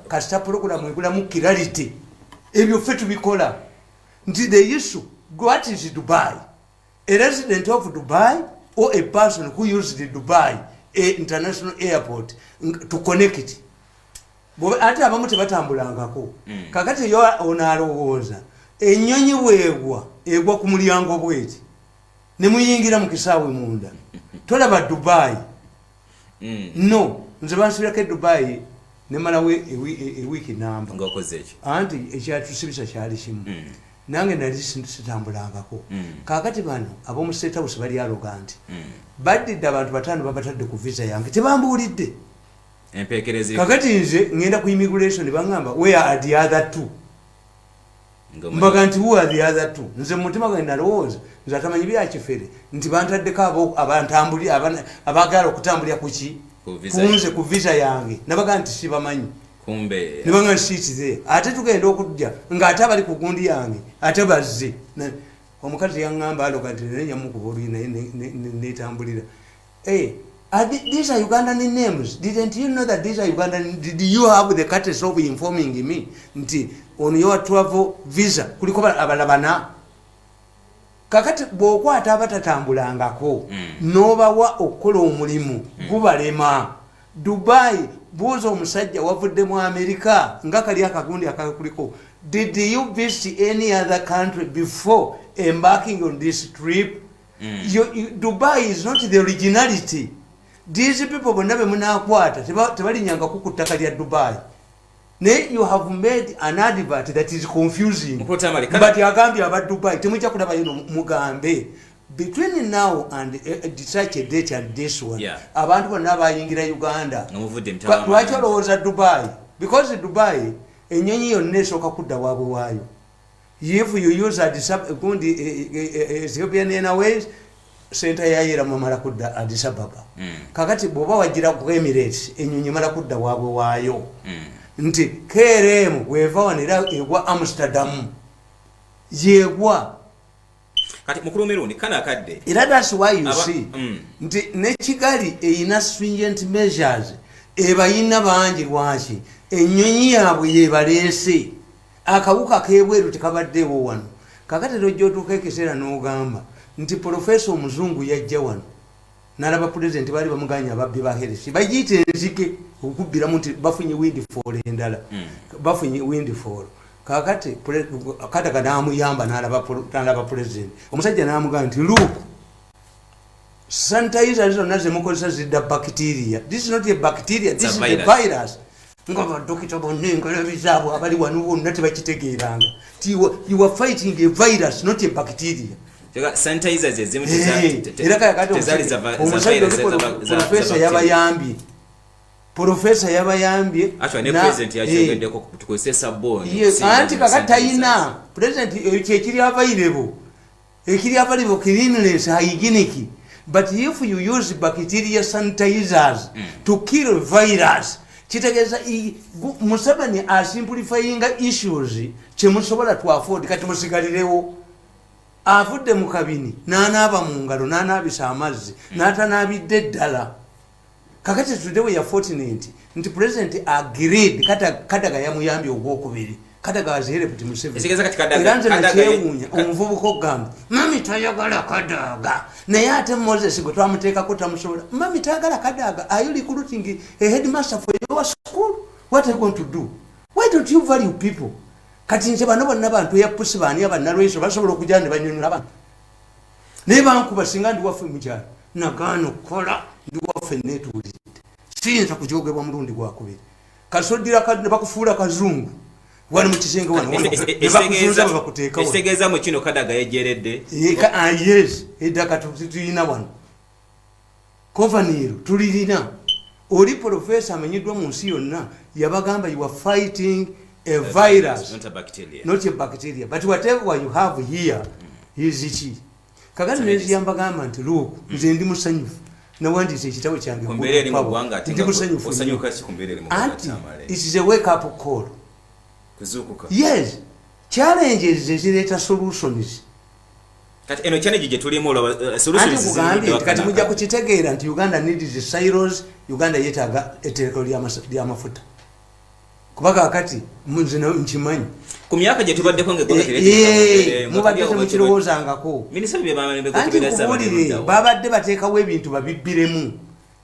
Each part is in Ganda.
kasita program ekulamu clarity ebyo ffe tubikola nti the issue what is Dubai, a resident of Dubai or a person who used the Dubai international airport to connect it. Ate abamu tebatambulangako kakati yo onalowooza ennyonyi weegwa egwa ku mulyango bweti ne muyingira mu kisaawe munda tolaba Dubai no nze bansibirako Dubai ne malawe ewiki namba ngokoze ekyo anti ekyatusibisa kyali kimu nange nali sitambulangako kakati bano ab'omu State House bali arrogant baddidde abantu bataano babatadde ku visa yange tebambuulidde empekerezi kakati nze ngenda ku immigration bangamba where are the other two mbaga nti who are the other two nze mu mutima gwange nalowooza nze atamanyi byakifere nti bantaddeko abantambuli abagala okutambulira kuki kunze ku visa yange nabaga nti sibamanyi kumbe nibanga nsiitize ate tugenda okujja ng'ate abali ku gundi yange ate bazze omukazi yaŋŋamba alogati nenyamukuba oluyi naye netambulira these are Ugandan names. Didn't you know that these are Ugandan? Did you have the courtesy of informing me nti on your travel visa kuliko abalabana kakati bw'okwata abatatambulangako n'obawa okukola omulimu gubalema Dubai buuza omusajja wavudde mu America nga kali akagundi akakuliko did you visit any other country before embarking on this trip? Dubai is not the originality. These people bonna be munakwata tebalinyanga ku ttaka lya Dubai. You have made an advert that is confusing. But yagambye aba Dubai temujja kulaba yino mugambe between now and such a date and this one. Abantu bonna bayingira Uganda. Lwaki olowooza Dubai? Because Dubai ennyonyi yonna esooka kudda waabwe waayo. If you use Ethiopian Airways center yayira mamala kudda Addis Ababa. Kakati bwoba wagira ku Emirates ennyonyi mala kudda waabwe waayo. Nti KLM weva wanira egwa Amsterdam yegwa kati mukuru Merundi kana akadde that's why you see nti ne Kigali eyina stringent measures ebayina bangi lwaki ennyonyi yaabwe yebaleese akawuka kebweru tekabaddewo wano kakati lojja otuuka ekiseera n'ogamba nti professor omuzungu yajja wano nalaba president bali bamuganya ababbi ba Heresi bagiyite enzike okubbiramu nti bafunye windfall endala bafunye windfall kakati Kadaga n'amuyamba n'alaba president omusajja n'amugamba nti look sanitizer zonna zemukozesa zidda bacteria. This is not a bacteria, this is a virus. Nga badokita bonna engalo bizaabwe abali wano bonna tebakitegeeranga ti you are fighting a virus not a bacteria. Sanitizer zezimu Professor yabayambye actually ne president yachogeddeko tukozesa saboni anti kakati ayina president ekiri available cleanliness hygienic, but if you use bacteria sanitizers to kill virus kitegeza Museveni simplifying issues kyemusobola to afford kati musigalirewo avudde mu kabini n'anaaba mu ngalo n'anaabisa amazzi n'atanaabidde ddala. Kakati today we are fortunate nti president agreed Kadaga yamuyambye ogwokubiri. Kadaga azere kuti Museveni Kadaga yewunya omuvubuka ogamba mami tayagala Kadaga naye ate Moses gwe twamuteekako tamusobola mami tayagala Kadaga. Are you recruiting a headmaster for your school? What are you going to do? Why don't you value people? Kati nze bano bonna bantu yapusi baani abanalweso basobola okujja ne banyonyola abantu naye bankuba singa ndi waffe mukyalo nagaana okukola ndi waffe netuulidde siyinza kujogebwa mulundi gwakubiri kasodira ne bakufuula kazungu wano mu kisenge wano ne bakufunza bwe bakuteeka ekitegeeza mu kino Kadaga yejeredde yes eddaka tulina wano Kovaniro tulirina oli professor amenyiddwa mu nsi yonna yabagamba you are fighting a virus, not a bacteria. Not a bacteria, but whatever you have here is it. Kakati neziyamba gamba nti look nze ndi musanyufu nawandiise ekitabo kyange kumbeere mu gwanga ndi musanyufu osanyuka si kumbeere mu gwanga it is a wake up call kuzukuka. Yes, challenges zireeta solutions. Kati eno challenge je tulimu solutions zizindi kati mujja kukitegeera nti Uganda needs silos. Uganda yetaaga etterekero ly'amafuta kubaka akati muzina nchimanyi ku myaka gye tubaddeko ng'eggwanga mubadde mukirowoozangako babadde bateekawo ebintu babibbiremu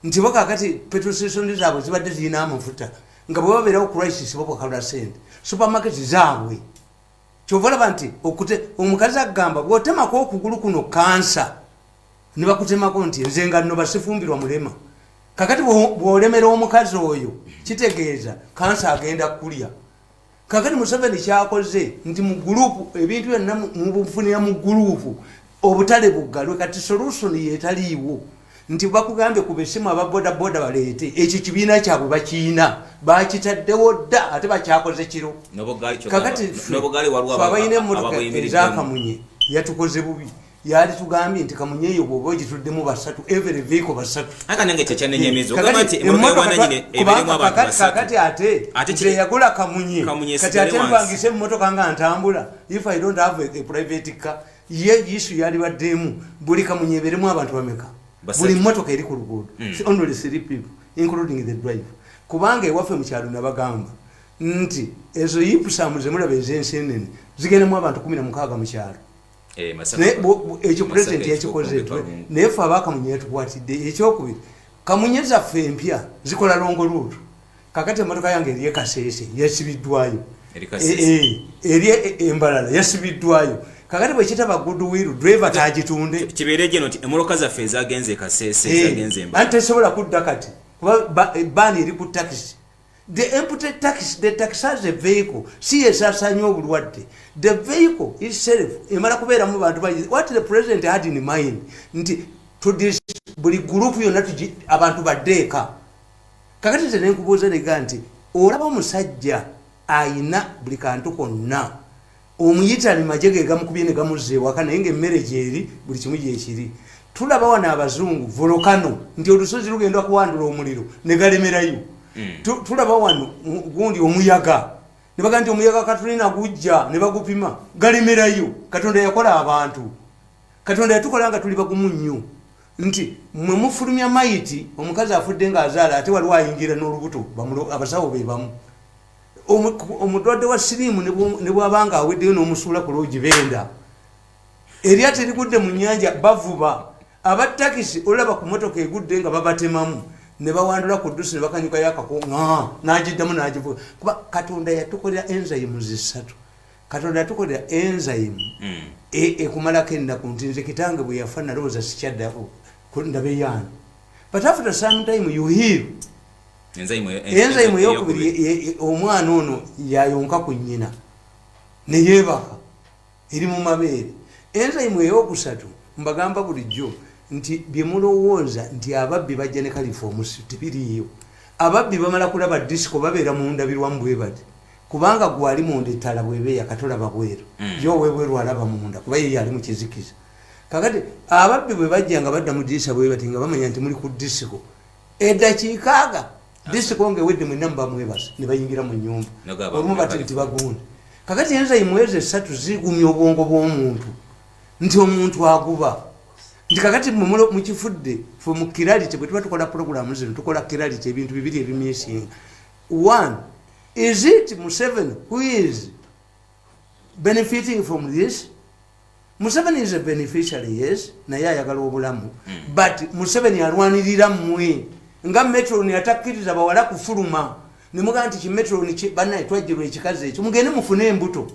nti bo kakati petrol station zaabwe zibadde zirina amafuta nga bwe babeerawo crisis babwakalula sente supermarket zaabwe kyova olaba nti omukazi agamba bw'otemako okugulu kuno kansa ne bakutemako nti nze nga nno basifumbirwa mulema kakati bw'olemera omukazi oyo kitegeeza kansa agenda kulya kakati Museveni kyakoze nti mu gurupu ebintu byonna mubufunira mu gurupu obutale buggalwe kati solution yeetaliiwo nti bakugambye ku besimu ababodaboda baleete ekyo kibiina kyabwe bakiina bakitaddewo dda ate bakyakoze kiro kakati abayina emmotoka ezakamunye yatukoze bubi yali tugambye nti kamunye eyo bwoba ogituddemu basatu every vehicle basatu kakati ate nze yagula kamunye kati ate mpangise emmotoka nga ntambula if I don't have a private car ye isu yali baddemu buli kamunye eberemu abantu bameka buli mmotoka eri ku luguudo only 3 people including the driver kubanga ewaffe mu kyalo nabagamba nti ezo yipusamu zemulaba ez'ensenene zigendemu abantu 16 mu kyalo ekyo president yakikoze naye ffe abakamunye yatukwatidde ekyokubiri kamunye zaffe empya zikola longo luutu kakati emmotoka yange eri ekaseese yasibiddwayo eri embalala yasibiddwayo kakati bwe kitaba goodwill driver tagitunde kibeere gye nti emmotoka zaffe ezagenze ekaseese ezagenze embalala anti tesobola kudda kati kuba baani eri ku taxi the empty taxi the taxi has a vehicle si esasanya obulwadde the vehicle itself emala kubeeramu bantu what the president had in mind nti buli gurupu yonna abantu baddeeka kakati nze nenkubuuza nega nti olaba omusajja ayina buli kantu konna omuyitali majege gamukubye ne gamuzze ewaka naye ng'emmere gyeri buli kimu gyekiri tulaba wano abazungu volokano nti olusozi lugenda kuwandula omuliro ne galemerayo tulaba wano gundi omuyaga ne baga nti omuyaga katulina gujja ne bagupima galemerayo katonda yakola abantu katonda yatukola nga tuli bagumu nnyo nti mwe mufulumya mayiti omukazi afudde ng'azaala ate waliwo ayingira n'olubuto abasawo be bamu omudwadde wa siriimu ne bwabanga aweddeyo n'omusuula ku loogi benda eryato erigudde mu nnyanja bavuba abatakisi olaba ku motoka egudde nga babatemamu ne bawandula ku ddusi ne bakanyukayo akakonga n'agiddamu n'agivuga kuba katonda yatukolera enzyme zisatu katonda yatukolera enzyme ekumalako ennaku nti nze kitange bwe yafa nalowooza sikyaddako ndabe yaani but after some time you heal enzyme eyokubiri omwana ono yayonka ku nnyina ne yeebaka eri mu mabeere enzyme eyokusatu mbagamba bulijjo nti bye mulowooza nti ababbi bajja ne kalifomusi tebiriiyo ababbi bamala kulaba disco babeera mu ndabirwamu bwe bati kubanga gwali munda ettala bwebeeya katolaba bweru yowe bweru alaba munda kuba ye yali mu kizikiza kakati ababbi bwe bajja nga badda mu dirisa bwe bati nga bamanya nti muli ku disco eddakiikaaga disco ng'ewedde mwenna muba mwebasa ne bayingira mu nnyumba olumu bati nti bagundi kakati enzyme ezo esatu zigumya obwongo bw'omuntu nti omuntu aguba nti kakati mukifudde fe mu kirality bwe tuba tukola programu zino tukola kirality ebintu bibiri ebimyesinga one is it Museveni who is benefiting from this? Museveni is a beneficiary, yes, naye ayagala obulamu but Museveni alwanirira mmwe nga metro ni atakiriza bawala kufuluma nemuga nti ki metro ni banaye twajjirwa ekikazi ekyo mugende mufune embuto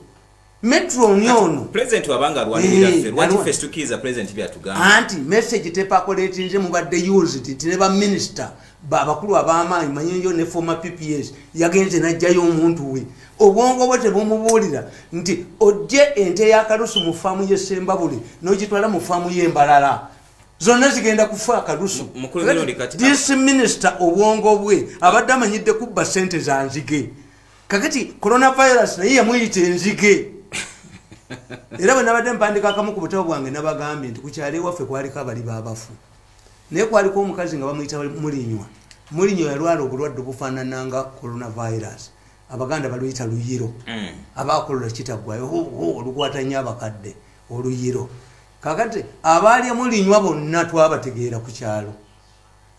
metro nyono president wabanga alwanirira ffe lwaki face to kiza president byatugamba anti message tepakole nje mubadde used tineba minister babakulu abamaanyi manyinyo ne former PPS yagenze najjayo omuntu we obwongo bwe tebumubuulira nti ojje ente ya kalusu mu faamu y'Essembabule n'ogitwala mu faamu y'Embalala zonna zigenda kufa akalusu this minister obwongo bwe abadde amanyidde kubba sente za nzige kakati coronavirus naye yamuyita enzige era bwe nabadde mpandika akamu ku butabo bwange nabagambye nti kukyali waffe kwaliko abali baabafu naye kwaliko omukazi nga bamuyita mulinywa yalwala obulwadde obufaanananga coronavirus abaganda baluyita luyiro abakolola kitaggwayo olukwata nnyo abakadde oluyiro kakati abalya mulinywa bonna twabategeera ku kyalo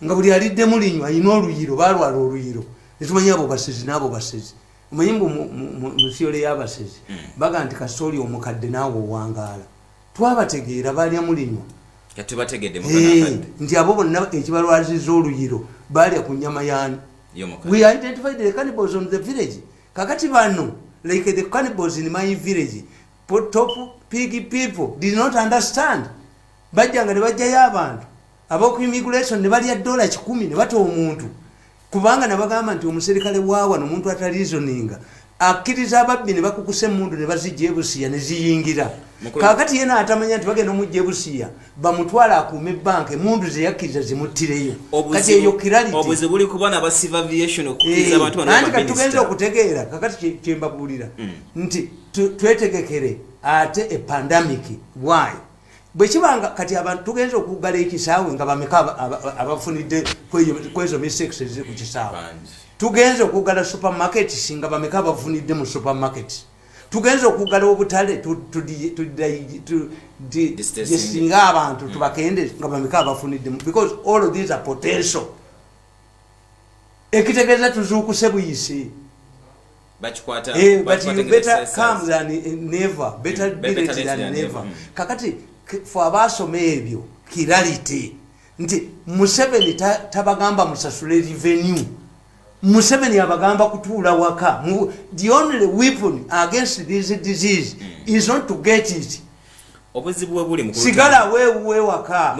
nga buli alidde mulinywa ayina oluyiro balwala oluyiro netumanya abo basizi n'abo basizi omuyimbu mu siyole y'abasezi baga nti kasoli omukadde naawe owangaala twabategeera balya mulinywa nti abo bonna ekibalwaziza oluyiro balya ku nyama yaani. We identified the cannibals on the village. Kakati bano, like the cannibals in my village, top pig people did not understand. Bajanga ne bajjayo abantu aboku immigration ne balya $10 ne bata omuntu kubanga nabagamba nti omuserikale waawa n'omuntu atalizoninga akkiriza ababbi ne bakukuse mundu ne bazijja ebusiya ne ziyingira. Kakati yena atamanya nti bagenda omujja ebusiya bamutwala akuuma ebbanka mundu ze yakkiriza zimuttireyo. Kati eyo kirality obuzibu buli ku bana ba civil aviation okukkiriza abantu bano anti kati tugenza okutegeera kakati kyembabuulira nti twetegekere ate a pandemic. Why? Bwe kibanga kati abantu tugenza okugala ekisaawe nga bameka abafunidde kwezo mistakes eziri ku kisaawe. Tugenza okugala supermarket singa bameka abafunidde mu supermarket. Tugenza okugala obutale singa abantu tubakende nga bameka abafunidde because all of these are potential. Ekitegeeza tuzuukuse buyise. But you better come than never. Better be late than never. Kakati for abasoma ebyo kirality nti Museveni tabagamba musasule revenue. Museveni abagamba kutuula waka. The only weapon against this disease is not to get it. Obuzibu buli mukulu sigala wewe waka.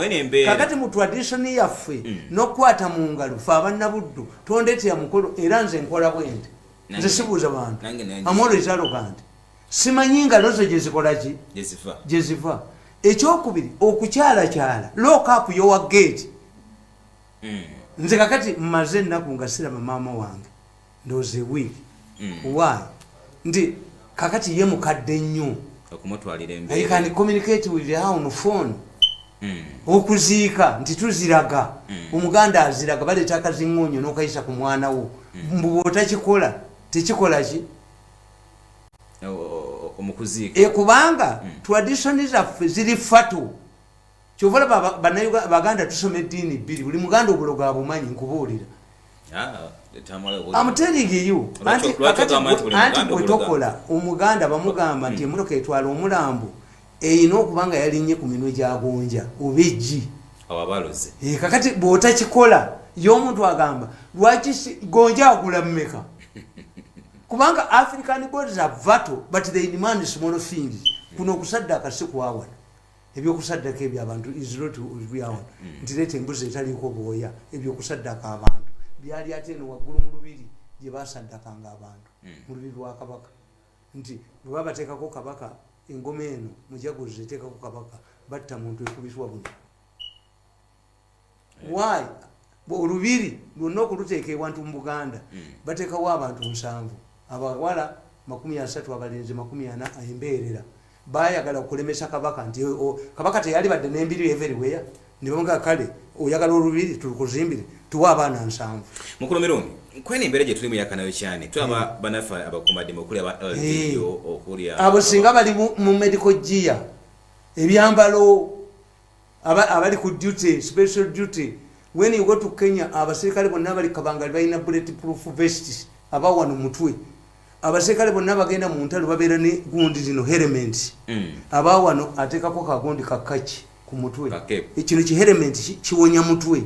Kakati mu tradition yaffe n'okwata mu ngalo fa abannabuddu tondete ya mukolo era nze nkola bwente. Nze sibuuza bantu amolo ezalogante simanyi ngalo zo gye zikola ki gye ziva. Ekyokubiri okukyalakyala lock up your gate. Nze kakati mmaze ennaku nga siraba maama wange ndoze week. Why? Ndi kakati ye mukadde nnyo okumutwalira embeera. I can communicate with her on phone. Okuziika nti tuziraga omuganda aziraga baleeta akaziŋŋoonyo n'okayisa ku mwana wo mbu bw'otakikola tekikola ki omukuziika kubanga tradition zaffe ziri fatu. Kyovala baganda tusoma eddiini bbiri buli muganda obulogo abumanyi nkubuulira. I'm telling you anti bwetokola omuganda bamugamba nti emmotoka etwala omulambo eyina okubanga yalinnye ku minwe gyagonja oba eggi awabaloze. Kakati bw'otakikola y'omuntu agamba lwaki gonja agula mmeka kubanga African gods are vital but they demand small things. Kuno okusaddaka si kwawana ebyokusaddaka ebyo abantu is not byawana nti leeta embuzi etaliko bwoya ebyokusaddaka abantu byali ate eno waggulu mu lubiri gye basaddakanga abantu mu lubiri lwa kabaka nti bwe babateekako kabaka engoma eno mujaguzi eteekako kabaka batta muntu ekubiswa buno. Why? Olubiri lwonna okuluteeka ewantu mu Buganda bateekawo abantu 7 abawala 30 abalenzi 40 embeerera bayagala okulemesa kabaka nti kabaka teyali badde n'embiri everywhere ne bamuga kale oyagala olubiri tulukuzimbire tuwa abaana 7. Mukulu Mirundi kwene embeera gye tulimu yakanayo cyane tulaba banafa abakumadde okuli aba LDO okuli abo singa bali mu medical gear ebyambalo abali ku duty special duty. When you go to Kenya abaserikale bonna bali kabanga balina bulletproof vests abawano mutwe. Abaserikale bonna bagenda mu ntalo babeera ne gundi zino helmet abawano atekako kagondi kakachi ku mutwe. Ekino ki helmet kiwonya mutwe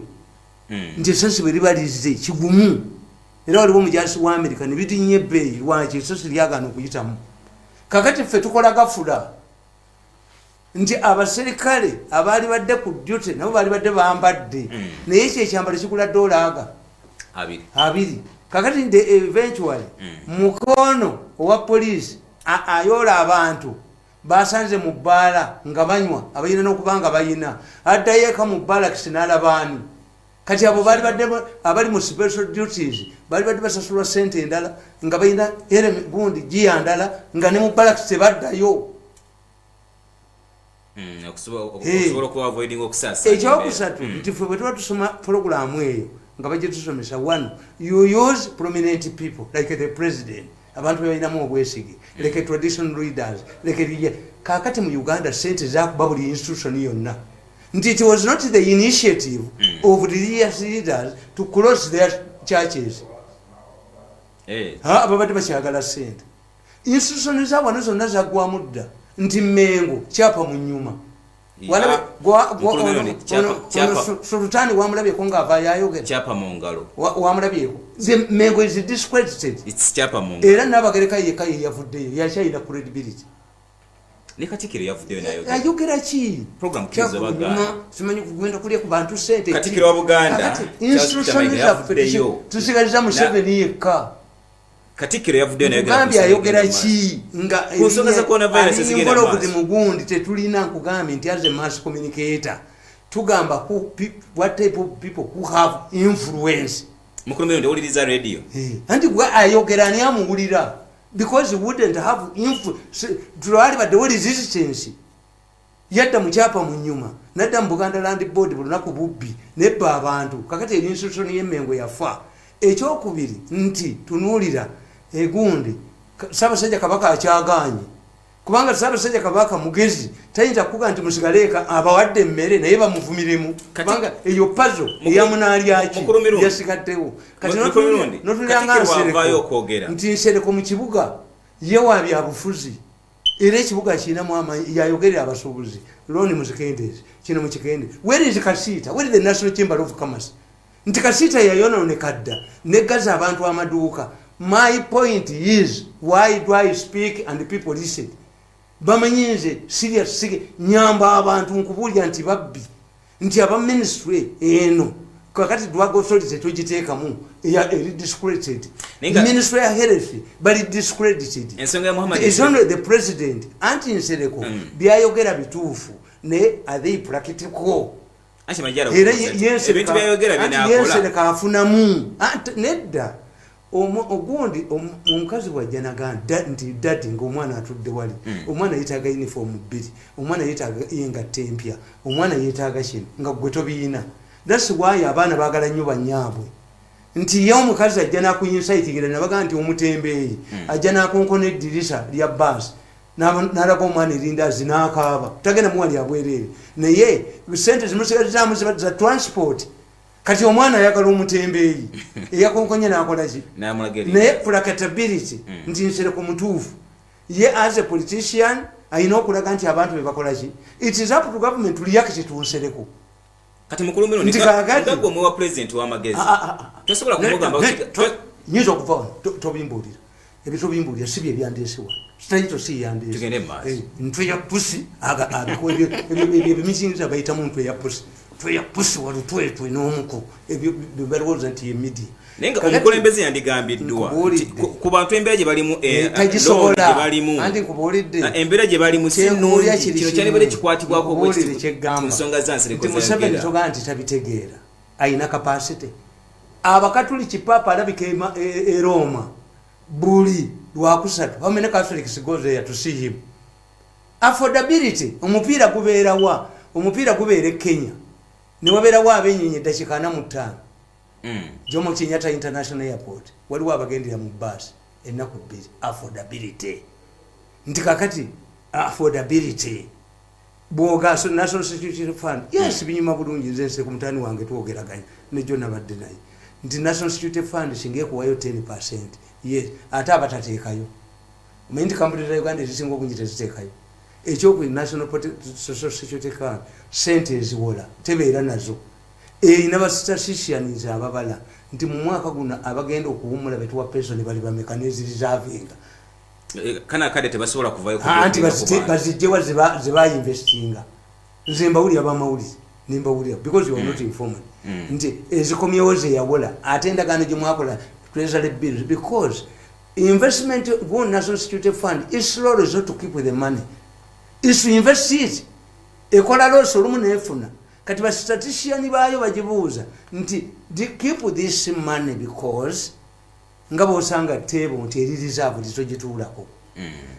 nti esasi bwe libalize kigumu era waliwo omujasi wa America ne bitinye ebbeeyi lwaki esasi lyagaana okuyitamu. Kakati ffe tukola gafula nti abaserikale abaali badde ku duty nabo baali badde bambadde naye ekyo ekyambalo kigula $2. Kakati nti eventually mukono owa poliisi ayoola abantu basanze mu bbaala nga banywa abayina n'okubanga bayina addayo eka mu bbalakisi n'alabaani. Kati abo baali badde abali mu special duties baali badde basasulwa ssente endala nga bayina gundi giya ndala nga ne mu bbalakisi tebaddayo. Ekyokusatu nti ffe bwe tuba tusoma puroguramu eyo nga bajja tusomesa 1 you use prominent people like the president abantu bebalinamu obwesige like traditional leaders like kakati mu Uganda sente zakuba buli institution yonna nti it was not the initiative of religious leaders to close their churches. ababadde bakyagala ssente institution zaabwe zonna zaggwamu dda nti Mengo kyapa mu nnyuma sultani wamulabyeko ng'avaayo ayogera kyapa mu ngalo wamulabyeko Mengo is discredited era n'abagereka yekka ye yavuddeyo yakyayina credibility ne Katikkiro yavuddeyo ayogera ki simanyi kugenda kulya ku bantu ssente Katikkiro wa Buganda tusigaliza Museveni yekka Katikkiro yavuddeyo Gambia ayogera ki nga ensonga za coronavirus zigenda maaso mugundi tetulina nkugambye nti as a mass communicator tugamba what type of people who have influence mukulu mbere ndowuliriza radio anti gwe ayogera ani amuwulira because he wouldn't have influence tulwali badde resistance yadda mukyapa mu nyuma nadda mu Buganda Land Board bulunaku bubbi nebba abantu kakati institution y'Emmengo yafa ekyokubiri nti tunuulira egundi Ssaabasajja Kabaka akyaganye kubanga Ssaabasajja Kabaka mugezi tayinza kuga nti musigaleeka abawadde emmere naye bamuvumiremu kubanga eyo pazo eyamunaalyaki yasigaddewo kati notulyanga nti Nsereko mu kibuga ye wa byabufuzi era ekibuga kirinamu amanyi yayogerera abasuubuzi looni muzikendeezi kino mukikendeezi where is Kasiita where is the National Chamber of Commerce nti Kasiita yayonooneka dda negaza abantu amaduuka. My point is, why do I speak and the people listen? Bamanyinze serious nyamba abantu nkubulya nti babbi nti aba ministry eno kakati drug authority tugiteekamu ya discredited ministry ya health but discredited ensonga ya Muhammad is only the president anti Nsereko byayogera bituufu ne are they practical Yensereka afunamu nedda ogundi omukazi bwajja nagamba nti dadi ng'omwana atudde wali omwana yeetaaga uniform bbiri omwana yeetaaga engatta empya omwana yeetaaga kino nga gwe tobiina that's why abaana baagala nnyo bannyaabwe nti ye omukazi ajja n'akuyinsayitingira nabaga nti omutembeeyi ajja n'akonkona eddirisa lya baasi n'alaga omwana erindaazi n'akaaba tagenda muwali abwereere naye sente zimusigalizaamu za transport kati omwana ayagala omutembeeyi eyakonkonye n'akolaki naye placatability nti Nsereko mutuufu ye as a politician ayina okulaga nti abantu be bakolaki it is up to government to react to Nsereko kati mukulu mbino ndikagwa mwa president wa magezi tosobola kumugamba nyizo okuva tobimbuulira ebitobimbuulira si bye byandeesewa sitayito si yandeese tugende maaso ntwe ya pusi ebyo misingiza bayita muntu ya pusi twe pusi walutwetwe n'omuko ebyo balowooza nti ye media nenga omukulembeze yandigambiddwa ku bantu embeera gye balimu tagisobola anti nkubuulidde embeera gye balimu sinungi kino kyalibeera kikwatibwako bwekikyegamba ensonga za Nsereko Museveni togaa nti tabitegeera ayina kapasite abakatuliki papa alabika e Roma buli lwakusatu how many Catholics goes there to see him affordability omupiira gubeera wa omupiira gubeera Kenya ne wabeera wa abennyonyi eddakiika 45 Jomo Kenyatta International Airport waliwo abagendera mu bus ennaku 2 affordability nti kakati affordability bwoga National Security Fund yes binyuma bulungi nze Nsereko mutani wange twogeraganya ne John abadde naye nti National Security Fund singekuwayo 10% yes ate abatateekayo omanyi nti kampuni za Uganda ezisinga obungi teziteekayo ekyoku National Social Security Fund sente eziwola tebeera nazo erina bastatisticians ababala nti mu mwaka guno abagenda okuwumula betuwa pension bali bameka nezirizavinga kana kade tebasobola kuvayo anti bazijjewa zebayinvestinga nze mbawulira bamawulire nimbawulira because you are not informed nti ezikomyewo zeyawola ate endagaano gye mwakola treasury bills because investment go National Security Fund is slow to keep with the money is to invest it ekola loso olumu neefuna kati ba statistician baayo bagibuuza nti keep this money because nga bw'osanga table nti eri reserve titogituulako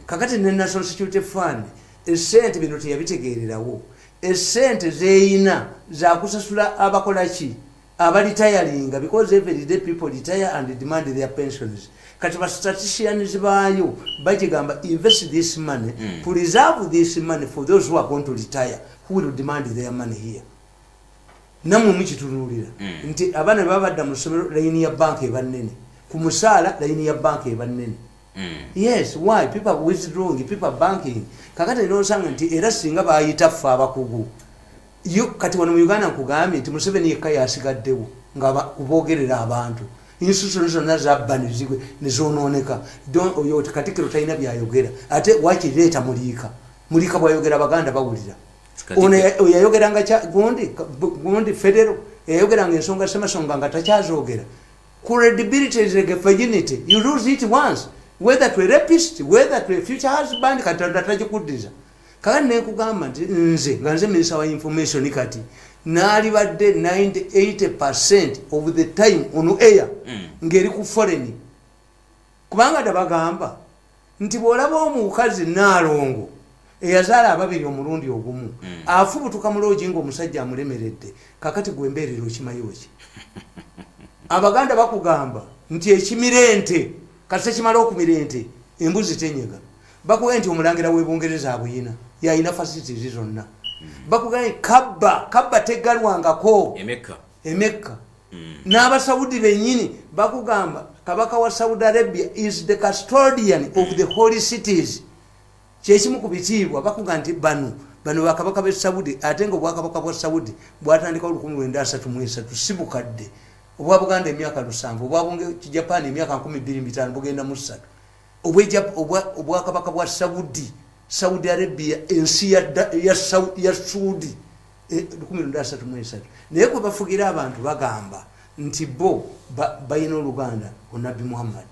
kakati ne National Security Fund esente bino teyabitegeererawo esente zeeyina zakusasula abakolaki abalitayalinga because every day people retire and demand their pensions kati ba statisticians baayo bagigamba invest this money to reserve this money for those who are going to retire who will demand their money here namwe mukitunuulira nti abaana babadda mu ssomero layini ya banka ebannene ku musaala line ya bank eba nnene. Yes, why people withdrawing, people banking. Kakati nosanga nti era singa bayita ffe abakugu. Yo kati wano mu Uganda nkugambye nti Museveni yekka yasigaddewo nga kubogerera abantu. Institutions zonna zabbanizibwe ne zonooneka. Oyo Katikkiro talina byayogera. Ate wakireeta Muliika bwayogera Abaganda bawulira. Ono yayogeranga gundi federal yayogeranga ensonga Ssemasonga nga takyazoogera. Credibility is like a virginity. You lose it once. Whether to a rapist, whether to a future husband, Katonda tajikuddiza. Kakati nekugamba nti nze Minister wa Information kati naalibadde 80% of the time on air ngeri ku foreign. Kubanga tabagamba nti bw'olaba omukazi Naalongo eyazaala ababiri omulundi ogumu afubutuka mu loogi ng'omusajja amulemeredde. Kakati gwe mbeerera okimanyi ki? Abaganda bakugamba nti ekimirente kase kimala okumira ente embuzi tenyega. Bakugamba nti omulangira w'Ebungereza abuyina yayina facilities zonna. Bakugamba kabba tegalwangako Emeka n'Abasaudi bennyini bakugamba kabaka wa Saudi Arabia is the custodian of the holy cities. Kyekimu ku bitiibwa bakugamba nti bano bakabaka b'e Saudi ate nga obwakabaka bwa Saudi bwatandika 1933 si bukadde. Obwa Buganda emyaka 7, obwa Japan emyaka 25 bugenda mu 3. Obwakabaka bwa Saudi Arabia ensi ya Saudi 1933. Naye kwe bafugira abantu bagamba nti bo bayina Oluganda Nabi Muhammad.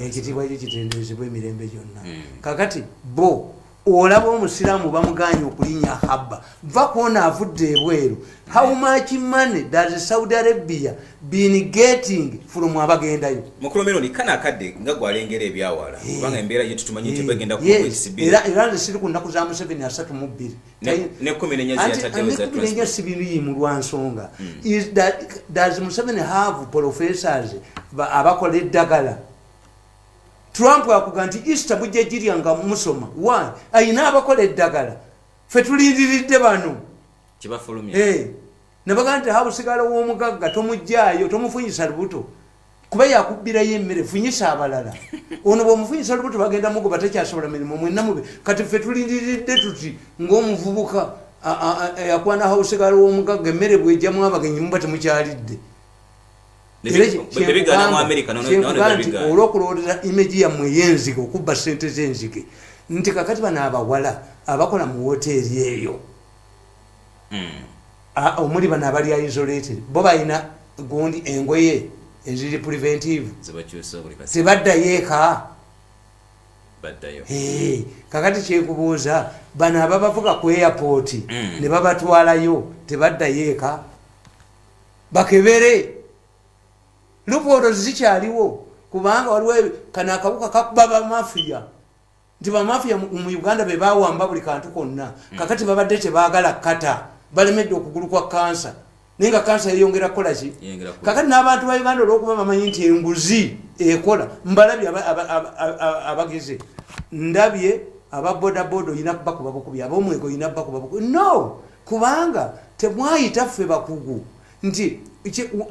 Ekitiibwa ekyo kitendezebwa emirembe gyonna. Kakati bo olaba omusiraamu bamuganye okulinya habba va kuona avudde ebweru. How much money does Saudi Arabia been getting from abagendayo? Mukulomero ni kana akadde nga gwalengera ebyawala kubanga embeera gye tutumanyi nti bagenda ku exhibit era nzisiri ku nnaku za Museveni 32 ne 10 nyezi yatateeweza transport sibiri mu lwansonga. Is that does Museveni have professors abakola eddagala? Trump akugamba nti Easter bujja jirya nga musoma. Why? Ayina abakola eddagala. Ffe tulindiridde bano. Kibafulumya. Ne bagamba nti habusigala w'omugagga tomujjaayo tomufunyisa lubuto. Kuba yakubbirayo emmere funyisa abalala. Ono bw'omufunyisa lubuto bagenda mugoba takyasobola mirimu mwenna mube. Kati ffe tulindiridde tuti ng'omuvubuka yakwana habusigala w'omugagga emmere bw'ejjamu abagenyi muba temukyalidde. Bebigana mu America olw'okulowooza image yammwe ey'enzige okubba ssente z'enzige nti kakati bano abawala abakola mu woteeri eyo omuli bano abali isolated bo balina gundi engoye eziri preventive zebaddayo eka kakati kyekubuuza bano ababavuga ku airport ne babatwalayo tebaddayo eka bakebere. Luporo zikyaliwo kubanga waliwo kana akabuka kakuba bamafiya nti bamafiya mu Uganda be bawamba buli kantu konna. Kakati babadde tebaagala kata balemedde okugulu kwa kansa nenga kansa yeyongera kola ki. Kakati n'abantu ba Uganda olw'okuba bamanyi nti enguzi ekola mbalabye abagize ndabye ababodaboda oyina kubakuba bukubi ab'omwego oyina kubakuba bukubi. No kubanga temwayita ffe bakugu nti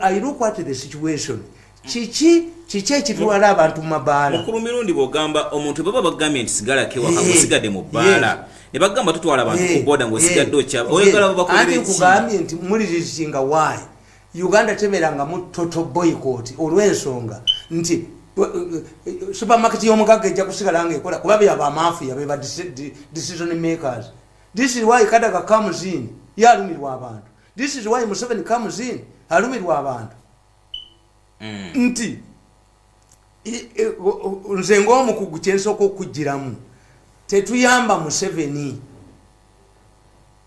I look at the situation. Chichi ekitwala abantu mu mabaala. Mukulu mirundi bw'ogamba omuntu baba bagambye nti sigala kewa kamusigadde mu bbaala ne bagamba tutwala abantu ku boda ng'osigadde okyaba oyagala babakolera ki? Anti kugambye nti mulirizinga why Uganda tebeeranga mu total boycott olw'ensonga nti supermarket y'omugagga ejja kusigala ng'ekola kuba byaba amafiya beba decision makers. This is why Kadaga comes in yalumirwa abantu. This is why Museveni comes in alumirwa abantu. Nti nze ng'omukugu kyensooka okugiramu tetuyamba Museveni.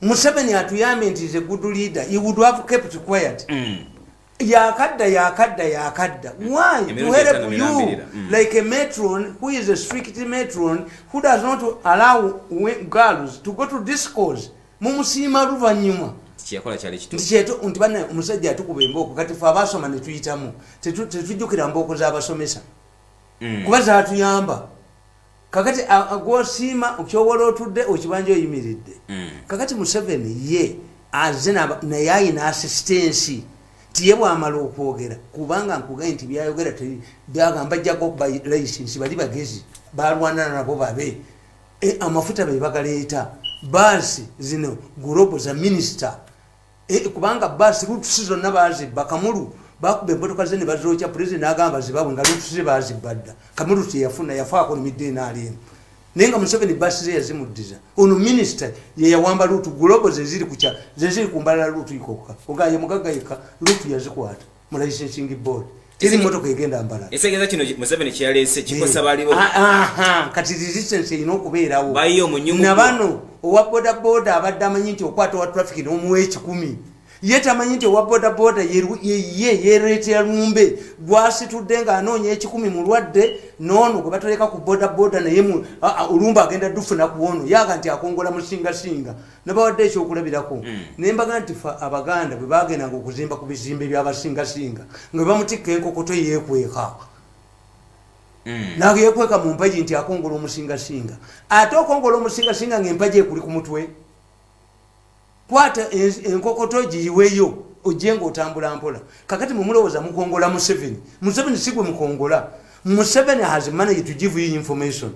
Museveni atuyambye nti is a good leader. He would have kept quiet. Yakadda. Why? To help you like a matron who is a strict matron who does not allow girls to go to discos. Mumusiima luvanyuma. Kiyakola kyali kitu. Nti bana omusajja atukuba emboko kati fe abasoma ne tuyitamu tetujjukira mboko z'abasomesa. Kuba zaatuyamba. Kakati agwosiima okyowola otudde okibanja oyimiridde. Kakati Museveni ye aze naye ayina assistance tiye bwamala okwogera kubanga nkugambye nti byayogera byagamba jjako license bali bagezi balwana nabo babe amafuta be bagaleeta basi zino global za minister kubanga basi lutusi zonna bazibba Kamulu bakuba emmotoka ze ne bazokya president agamba zibabwe nga lutusi bazibadda Kamulu teyafuna yafaako nemiddenaali emu naye nga Museveni basi ze yazimuddiza ono minister ye yawamba lutu global zeziri ku mbalala lutu ikokka ogaye mugagayika lutu yazikwata mu licensing board teri motoka egenda mbala esegeza kino Museveni kyalese kikosa baliwo kati resistance ino kubeerawo bayiyo mu nyungu nabano owa boda boda abadde amanyi nti okwata wa traffic n'omuwa 10 ye tamanyi nti owa boda boda yereetera lumbe gwasitudde nga anoonya 10 mulwadde noono gwe batoleka ku boda boda naye olumba agenda dufuna kuwono yaga nti akongola musingasinga nabawadde ekyokulabirako naye mbaga nti fa abaganda bwe bagendanga okuzimba ku bizimbe by'abasingasinga nga bamutikka enkokoto yeekweka nageekweka mu mpaji nti akongola omusingasinga ate okongola omusingasinga ng'empaji ekuli ku mutwe kwata enkokoto giyiweyo ojje ng'otambula mpola kakati mumulowooza mukongola Museveni si gwe mukongola Museveni has managed to give you information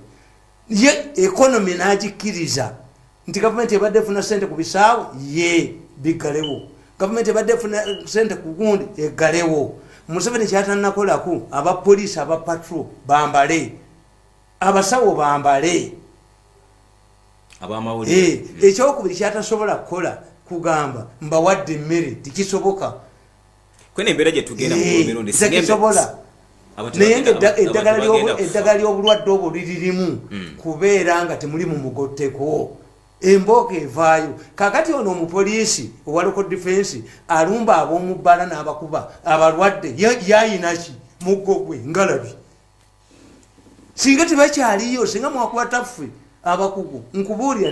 ye economy n'agikkiriza nti gavumenti ebadde efuna sente ku bisaawo ye biggalewo gavumenti ebadde efuna sente ku gundi eggalewo Museveni kyatanakolako abapoliisi aba patrol bambale abasawo bambale abamawulire ekyokubiri kyatasobola kukola kugamba mbawadde emmere tikisoboka kwene embeera gye tugenda mu mirundi tekisobola naye nga eddagala ly'obulwadde obwo liririmu kubeera nga temuli mu mugotteko embooka evaayo kakati ono omupoliisi owa local defense alumba ab'omubbala n'abakuba abalwadde yayinaki muggo gwe ngalabi singa tebakyaliyo singa mwakwata ffe abakugu nkubuulira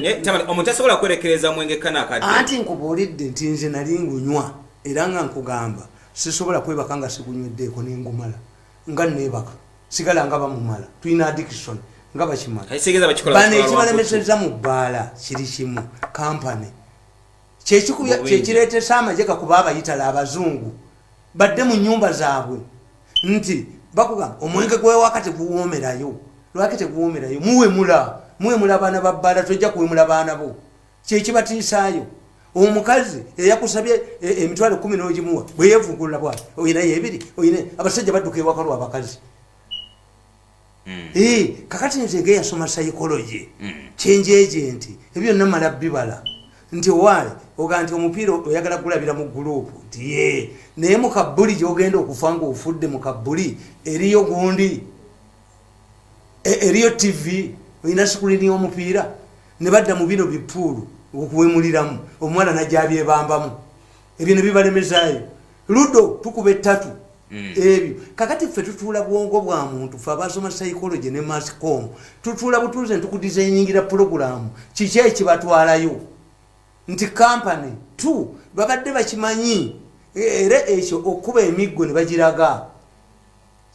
omuntu asobola kwerekereza mwenge kanakadde anti nkubuulidde nti nze nali ngunywa era nga nkugamba sisobola kwebaka nga sigunyweddeeko nengumala nga neebaka sigala nga bamumala tulina addiction nga bakimala bano ekibalemeseza mu bbaala kiri kimu kampany kyekireetesa amagye gakuba abayitala abazungu badde mu nyumba zaabwe nti bakugamba omwenge gwewaka teguwoomerayo lwaki teguwoomerayo muwemula abaana ba bbaala tojja kuwemula baana bo kyekibatiisaayo omukazi eyakusabye emitwalo 10 n'ogimuwa bwe yeevungulula bwati oyinayo ebiri oyina abasajja badduka ewaka lw'abakazi kakati nze ngeyasoma psychology kyenjeje nti ebyo namala bibala nti owaali oga nti omupiira oyagala gulabira mu gurupu nti ye naye mu kabbuli gyogenda okufa ngaofudde mu kabbuli eriyo gundi eriyo tv oyina sikuliini y'omupiira ne badda mu bino bipuulu okuwemuliramu omwana najabyebambamu ebyo ne bibalemezaayo ludo tukuba 3 ebyo kakati ffe tutuula bwongo bwa muntu ffe abasoma psychology ne mascom tutuula butuuze ntukudizayiningira puroguramu kiki ekibatwalayo nti kampany 2 babadde bakimanyi era ekyo okuba emiggo ne bagiraga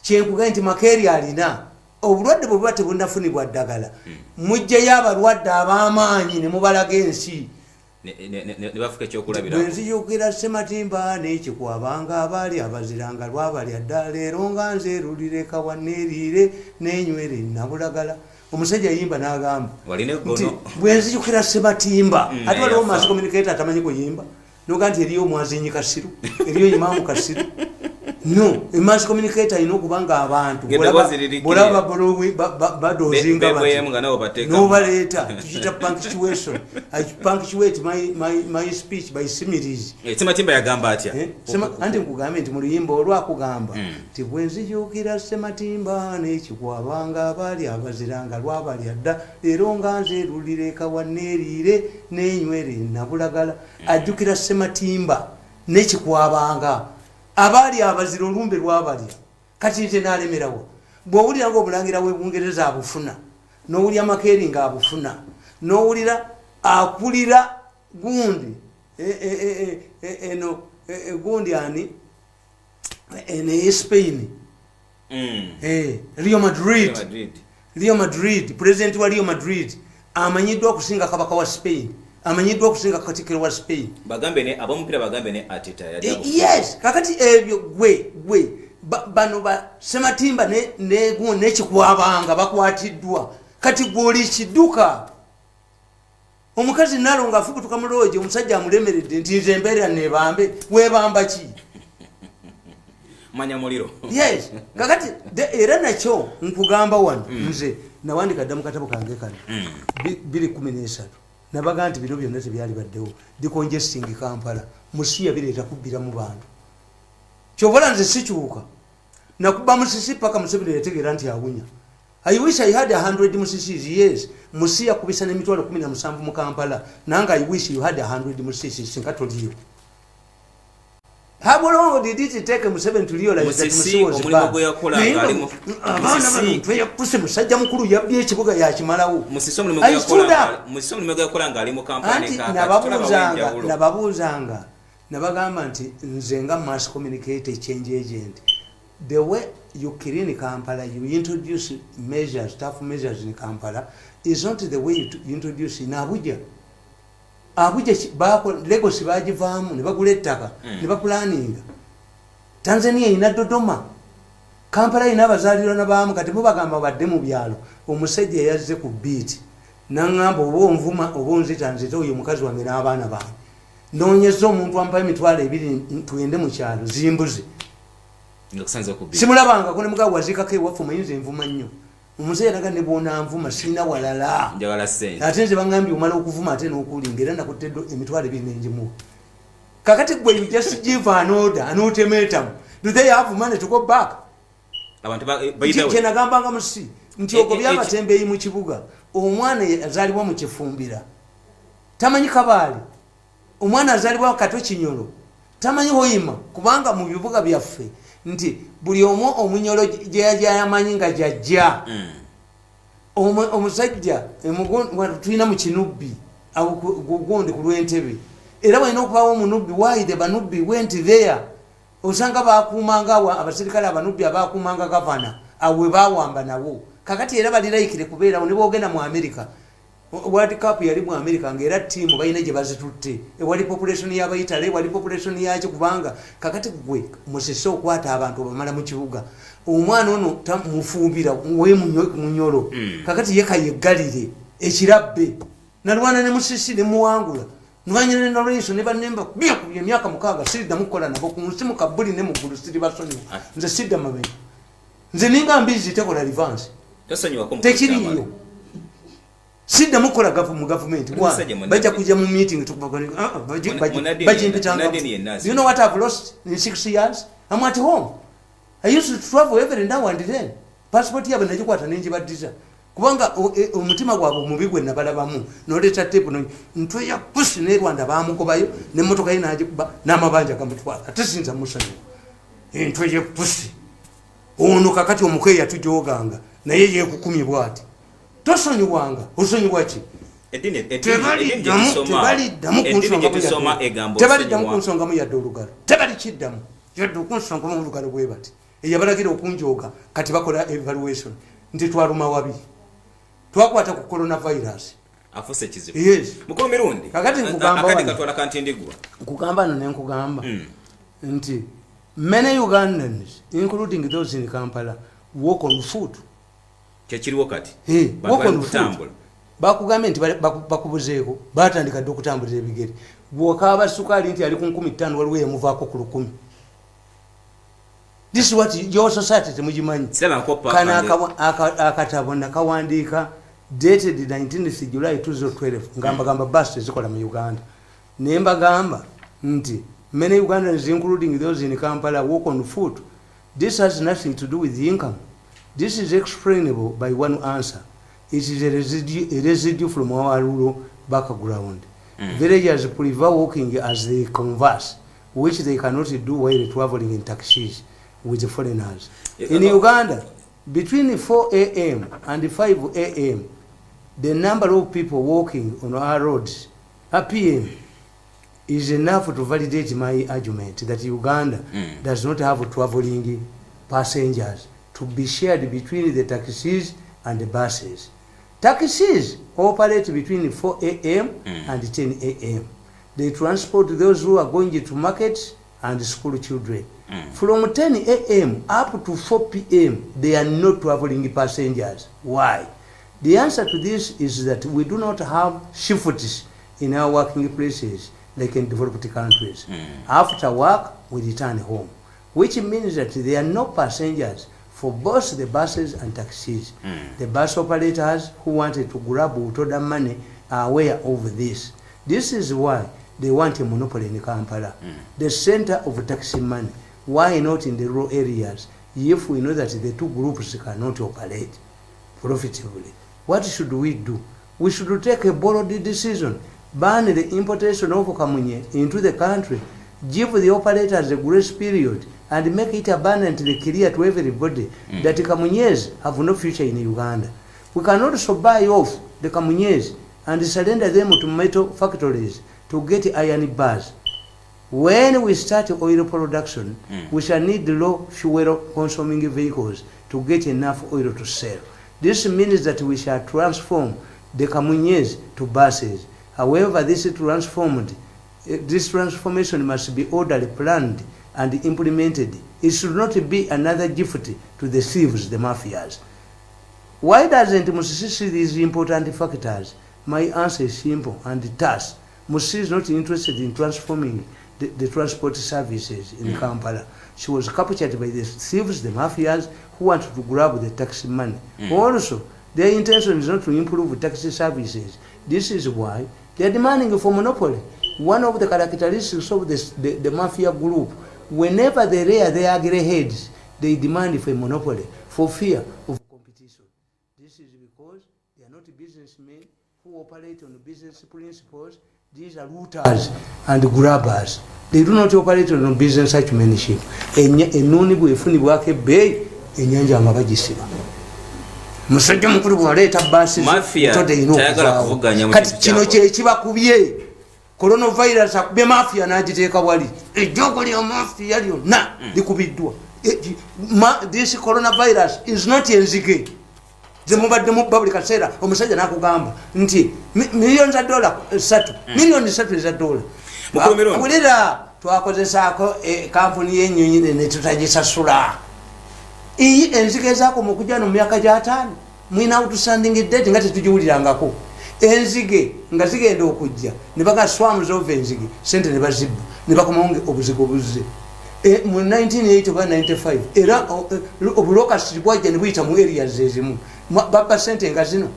kyenkuga nti makeeri alina obulwadde bwe buba tebunnafunibwa ddagala mujjayo abalwadde ab'amaanyi ne mubalaga ensi bwenzijukira Ssematimba n'ekikwabanga abaali abaziranga lwabalya dda leero nga nze erulire kawanneeriire n'enywere nabulagala omusajja yimba n'agamba nti bwenzijukira Ssematimba ate waliwo mass communicator atamanyi kuyimba noga nti eriyo omwazinyi Kasiru eriyo imaamu Kasiru no mass communicator ino kubanga abantu bolaba badozinga nobaleeta tukita punctuation I punctuate my speech by similes Ssematimba yagamba atya anti nkugambe nti mu luyimba olwakugamba nti bwenzijukira Ssematimba n'ekikwabanga abaali abaziranga lwabalya dda leero nga nze erulire kawanneeriire n'enywere nabulagala ajjukira Ssematimba n'ekikwabanga abaali abazira olumbe lwabalya kati nte nalemerawo bw'owulira ng'obulangira w'Ebungereza abufuna n'owulira Makeeri ng'abufuna n'owulira akulira gundi eno gundi ani ene Spain Real Madrid president wa Real Madrid amanyiddwa okusinga kabaka wa Spain amanyiddwa okusinga Katikkiro wa Spain. Bagambe ne ab'omupiira bagambe ne Ateta yali. Yes, kakati ebyo gwe bano ba Sematimba ne Kikwabanga bakwatiddwa. Kati gwoli kidduka. Omukazi nalo nga afubutuka mu looje omusajja amulemeredde nti nze mbeera nebambe webamba ki? Manya muliro. Yes, kakati era nakyo nkugamba wano nze nawandika dda mu katabo kange kano 213 nabaga nti bino byonna tebyali baddewo decongesting Kampala musiya bireeta kubbira mu bantu kyobola nze sikyuka nakuba musisi paka Museveni yategeera nti awunya. I wish I had 100 musisi's. Yes, musiya kubisa n'emitwalo 17 mu Kampala nanga I wish you had 100 musisi's nkatoliyo. How long did it take Museveni to realize that Musisi was bad? Musisi musajja mukulu yabbye ekibuga yakimalawo. Musisi omulimu gwe yakola ng'ali mu kampani nababuuzanga nabagamba nti nze nga mass communicator change agent. The way you clean Kampala, you introduce measures, tough measures in Kampala, is not the way you introduce in Abuja. Abuja Lagos bagivaamu ne bagula ettaka ne bapulaninga. Tanzania ina Dodoma. Kampala ina abazaalirwa n'abaamu kati mubagamba badde mu byalo. Omusajja yazze ku beat. Nangamba oba onvuma oba onzita nzita oyo mukazi wange n'abaana bange. Noonyeza omuntu ampa emitwalo 2 tugende mu kyalo zimbuze. Simulabanga ko ne mugawa wazikako ewaffe muyinza envuma nnyo. Omusajja naga ne bona nvuma sina walala. Njagala ssente. Ate nze bangambye omala okuvuma ate n'okulinga era nakutedde emitwalo 2 n'enjimu. Kakati gwe you just give an order and ultimatum. Do they have money to go back? Abantu bayitawo. Kyenagambanga musi nti okobya amatembeeyi mu kibuga omwana azalibwa mu Kifumbira tamanyi Kabaale omwana azalibwa Kato Kinyolo tamanyi Hoima kubanga mu bibuga byaffe nti buli omu omunyolo yamanyi nga jajja omusajja tulina mu Kinubbi gundi ku Lwentebe era walina okubawo omunubbi why the Banubbi went there osanga bakuumanga abasirikale abanubbi abakuumanga gavana awe bawamba nawo kakati era baliraikire kubeerawo ne boogenda mu America World Cup yali mu America ng'era ttiimu balina gye bazitutte ewali population y'Abayitale ewali population yaki kubanga kakati gwe musese okwata abantu bamala mu kibuga omwana ono mufumbira we munyolo kakati yekayeggalire ekirabbe nalwana ne musisi ne muwangula nwanyine ne Lorenzo ne banemba kubya emyaka 6 sirida mukola nabo ku nsi mu Kabuli ne mu Gulu siri basonyi nze sida mabeni nze ninga mbizi tekola advance tasonyiwa ko tekiriyo sida mukola mu government baja kuja mu meeting tukubagana you know what I've lost in 6 years? I'm at home. I used to travel every now and then. Passport yabe nagikwata nenjibaddiza kubanga omutima gwabwe mubigwe nabalabamu noleta tape no ntwe ya push ne Rwanda bamukobayo ne motoka ina agikuba namabanja kamutwala atisinza musanyo ntwe ya push ono kakati omukweya tujoganga naye ye kukumi bwati tosonyi wanga osonyi wachi tebali damu kunsonga mu yadde olugalo tebali kiddamu yadde okunsonga mu olugalo bwe bati eyabalagira okunjoga kati bakola evaluation nti twaluma wabi twakwata ku coronavirus afuse kizibu yes mukolo mirundi kakati nkugamba akati katwala kantindigwa nkugamba no nkugamba nti many Ugandans including those in Kampala walk on foot kyekiriwo kati walk on foot bakugambye nti bakubuzeeko batandika dde okutambulira ebigere bw'okaaba sukali nti ali ku 15 waliwo yamuvaako ku 10. This is what your society temugimanyi kana akatabo nakawandiika dated 19th July 2012 ngamba bus zikola mu Uganda nemba gamba nti many Ugandans including those in Kampala walk on foot. This has nothing to do with income. This is explainable by one answer. It is a residue from our rural background. Villagers prefer walking as they converse, which they cannot do while traveling in taxis with foreigners. In Uganda, between 4 a.m. and 5 a.m., the number of people walking on our roads at PM is enough to validate my argument that Uganda does not have traveling passengers to be shared between the taxis and the buses. Taxis operate between 4 a.m. and 10 a.m. They transport those who are going to market and school children. From 10 a.m. up to 4 p.m. they are not traveling passengers. Why? The answer to this is that we do not have shifts in our working places like in developed countries. After work, we return home, which means that there are no passengers for both the buses and taxis. The bus operators who wanted to grab Utoda money are aware of this. This is why they want a monopoly in Kampala, the center of taxi money. Why not in the rural areas if we know that the two groups cannot operate profitably? What should we do? We should take a bold decision, ban the importation of kamunye into the country, give the operators a grace period, and make it abundantly clear to everybody that the kamunyes have no future in Uganda. We can also buy off the kamunyes and surrender them to metal factories to get iron bars. When we start oil production, we shall need low fuel consuming vehicles to get enough oil to sell. This means that we shall transform the kamunyes to buses. However, this transformation must be orderly planned and implemented. It should not be another gift to the thieves, the mafias. Why doesn't Musisi see these important factors? My answer is simple and thus, Musisi is not interested in transforming the transport services in Kampala. She was captured by the thieves, the mafias, who wanted to grab the taxi money. Also, their intention is not to improve taxi services. This is why they are demanding for monopoly. One of the characteristics of the mafia group, whenever they rear their grey heads, they demand for a monopoly for fear of competition. This is because they are not businessmen who operate on business principles. These are looters and grabbers. They do not operate on business acumenship. Enuni bwefuni bwake bay enyanja amabagisiba. Musajja mukulu bwaleeta basi mafia tayagala kuvuganya mu kati kino kye kibakubye coronavirus akubye mafia n'agiteeka wali ejjogo lya mafia lyonna likubiddwa. This coronavirus is not enzige. Zemubadde mubba buli kaseera omusajja n'akugamba nti miliyoni za dola 3 miliyoni 3 za dola. Mulira twakozesaako kampuni y'ennyonyi ne tutagisasula. Iyi enzige ezaako mu kujja no mu myaka gya 5 mwina outstanding debt nga tetugiwulirangako. Enzige nga zigenda okujja ne baga swarms of enzige sente ne bazibba ne bakomawo obuzigo buzze. Mu 1980 oba 95 era obulokasi bwajja ne buyita mu areas ezimu baba sente nga zino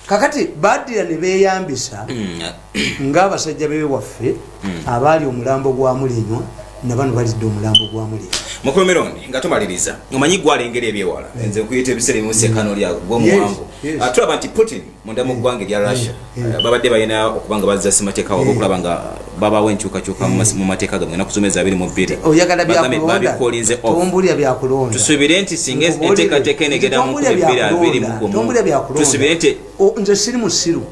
kakati badira ne beeyambisa ng'abasajja bewe waffe abaali omulambo gwa mulenywa nabano balidde omulambo gwa mulenywa. Mukomerondi nga tumaliriza omanyi gwalengera ebyewala nze nkuyita ebiseera ebimusekano lya gw'omuwanvu atulaba nti Putin munda mu ggwanga erya Russia babadde balina okubanga bazza simateeka wabo okulaba nga babawo enkyukakyuka mu mateeka gamwe ennaku zomeza 22 oyagala byakulonda tombulya byakulonda tusubire nti singa enteekateeka enegera mu 2021 tusubire nti nze siri musiru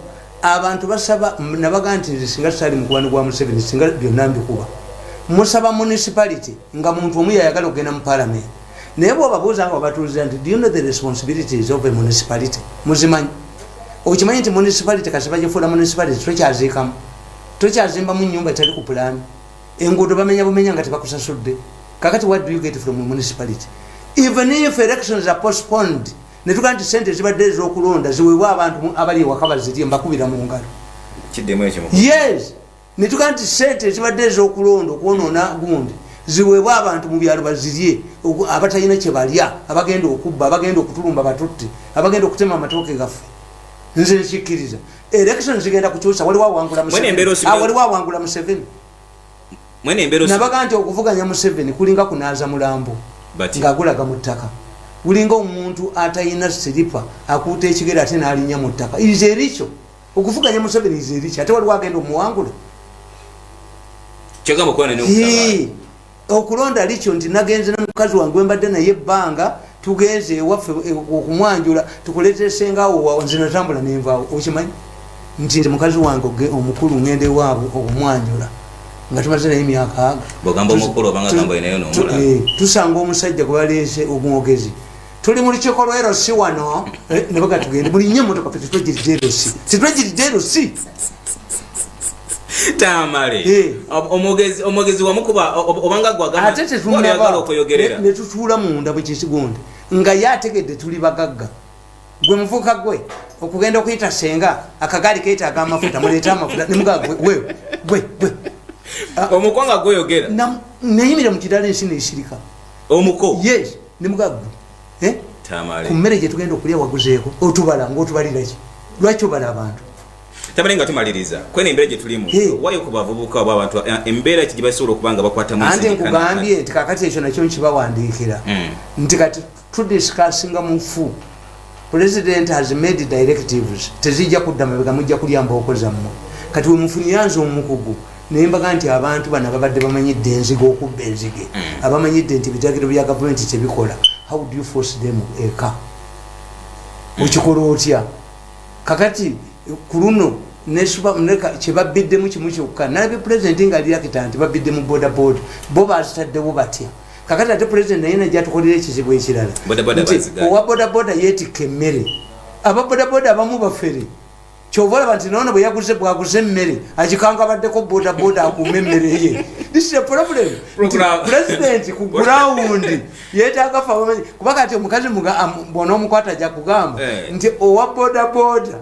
abantu basaba nabaga nti nze singa tutali mukwano gwa Museveni singa byonna mbikuba musaba municipality nga muntu omu yayagala okugenda mu parliament naye bw'obabuuza nga wabatuuza nti do you know the responsibilities of a municipality muzimanyi okimanyi nti municipality kasi bagifuula municipality tokyaziikamu tokyazimbamu nnyumba etali ku pulaani enguudo bamenya bumenya nga tebakusasudde kakati what do you get from a municipality even if elections are postponed ne tugaa nti sente zibadde ez'okulonda ziweebwa abantu abali ewaka bazirye mbakubira mu ngalo kiddemu ekyo yes ne tugaa nti sente ezibadde ez'okulonda okwonoona gundi ziweebwa abantu mu byalo bazirye abatalina kye balya abagenda okubba abagenda okutulumba batutte abagenda okutema amatooke gaffe nze nkikkiriza election zigenda kukyusa waliwo awangula Museveni nabaga nti okuvuganya Museveni kulinga kunaaza mulambo ng'agulaga mu ttaka kulinga omuntu atalina siripa akuuta ekigere ate n'alinnya mu ttaka ize erikyo okuvuganya Museveni ize erikyo ate waliwo agenda omuwangula okulonda likyo nti nagenze n'omukazi wange wembadde naye ebbanga tugenze ewaffe okumwanjula tukuleetesengawo nze natambula nenvaawo okimanyi nti mukazi wange omukulu ngende waabwe okumwanjula nga tumaze naye emyaka aga tusanga omusajja gwe baleese omwogezi tuli mu lukiiko lwa LC wano ne bagatugende buli nnyo emmotoka fe tetwegirira LC tetwegirira LC tamale omwogezi wamukuba obanga ate ne tutuula munda bwekisigonde nga yategedde tuli bagagga gwe muvuka gwe okugenda okuyita senga akagaali keetaaga amafuta muleeta amafuta nemugaa gwe omukwanga gweyogera neyimira mu kidala ensi neesirika omuko yes nemugaa gwe ku mmere gye tugenda okulya waguzeeko otubala ngaotubaliraki lwaki obala abantu tamale nga tumaliriza kwena embeera gye tulimu wayo ku bavubuka oba abantu embeera ki gye basobola okuba nga bakwatamu anti nkugambye nti kakati ekyo nakyo nkibawandiikira nti kati tudisikasinga mufu president has made directives tezijja kudda mabega mujja kulyamba okozammwe kati we mufunyanza omukugu nembaga nti abantu bano babadde bamanyidde enzige okubba enzige abamanyidde nti ebitagiro bya gavumenti tebikola how do you force them eka okikola otya kakati ku luno kyebabiddemu kimu kyokka nalabye pulezidenti ngaaliyakita nti babidde mu bodaboda bo bazitaddewo batya kakati ate pulezidenti naye najatukolera ekizibu ekirala nti owa bodaboda yeetikka emmere ababodaboda abamu bafere kyova olaba nti nono bwaguze emmere agikanga baddeko bodaboda akuuma emmere ye this is a problem pulezidenti ku gurawundi yeetaaga fa kuba kati omukazi bwonoomukwata ajja kugamba nti owa bodaboda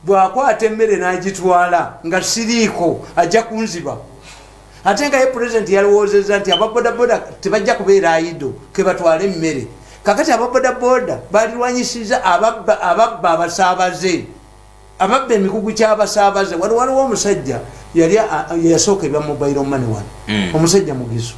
bwakwata emmere n'agitwala nga siriiko ajja kunziba ate nga ye pulezidenti yalowoozezza nti ababodaboda tebajja kubeera ayido kebatwale emmere kakati ababodaboda balirwanyisiza ababba abasaabaze ababba emikugu kyabasaabaze waliwo omusajja yali yasooka ebya mobile money wano omusajja mugizo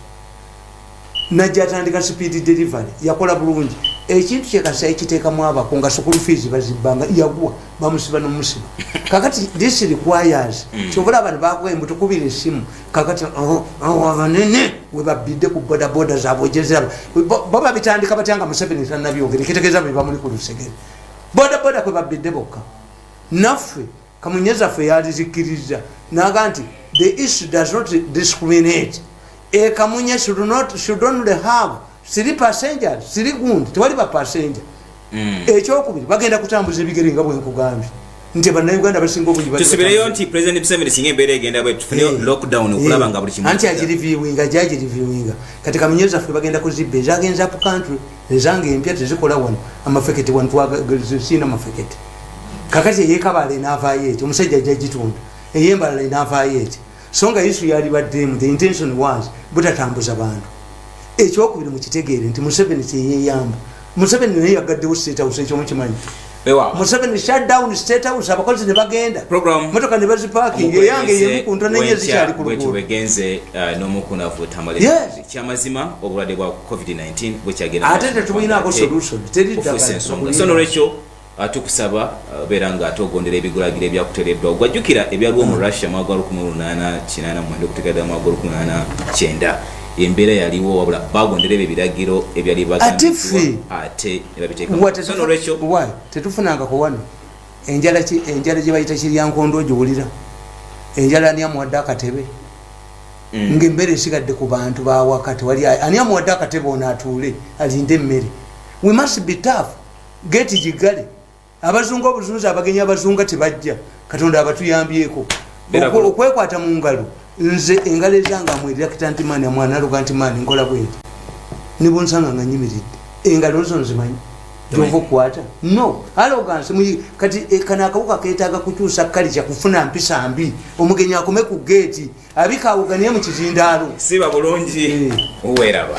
najja atandika speed delivery yakola bulungi ekintu kyekasa ekiteekamu abako nga school fees bazibbanga yagwa bamusiba n'omusiba kakati this requires kyobola abantu bakuwa embuto kubira essimu kakati abanene we babidde ku bodaboda zaabwe gyeziraba bo babitandika batyanga Museveni tannabyogere kitegeeza bwe bamuli ku lusegere bodaboda kwe babidde bokka naffe kamunyeza ffe yalizikiriza naga nti the issue does not discriminate kamunya should only have 3 passengers 3 gundi tewali ba passenger ekyokubiri bagenda kutambuza ebigere nga bwe nkugambye nti bannayuganda basinga obungi tusibireyo nti president Museveni singa embeera egenda bwe tufune lockdown okulaba nga buli kimu anti agiriviewinga kati kamunyeza ffe bagenda kuzibba ezagenza up country ezange empya tezikola wano amafekete wano twagasiina amafekete kakati eyekabala enaavaayo eti omusajja ajja gitunda eyembalala enaavaayo eti so nga isu yali baddemu the intention was butatambuza bantu ekyokubiri mukitegeere nti Museveni kyeyeyamba Museveni naye yagaddewo state house ekyomukimanyi Museveni shut down state house abakozi ne bagenda motoka ne baziparking eyange yemukunta nenye zikyali ku luguudo bwegenze n'omukunafu tamale kyamazima obulwadde bwa covid-19 bwekyagenda ate tetubulinaako solution sono lwekyo tukusaba beera nga atogondera ebigulagiro ebyakutereddwa ogwajjukira ebyaliwo mu Russia mwaka 1889 okutegeera mwaka 1889 embeera yaliwo wabula bagondera ebiragiro ebyali bagambibwa ate nebabiteeka tetufunangako wano enjala gye bayita kiryankondo ogiwulira enjala ani amuwadde akatebe ng'embeera esigadde ku bantu bawakati wali ani amuwadde akatebe ono atuule alinde emmere we must be tough geti gigale abazungu obuzunzi abagenyi abazunga tebajja katonda abatuyambyeko okwekwata mu ngalo nze engalo ezange amwerera kitantimani amwana aluga ntimani nkola bweti nibunsanga nga nyimiridde engalo zo nzimanyi gyova okukwata no arrogance kati kana akawuka keetaaga kukyusa kalica kufuna mpisa mbi omugenyi akome ku geeti abikaawuganiye mu kizindaalo siba bulungi uweraba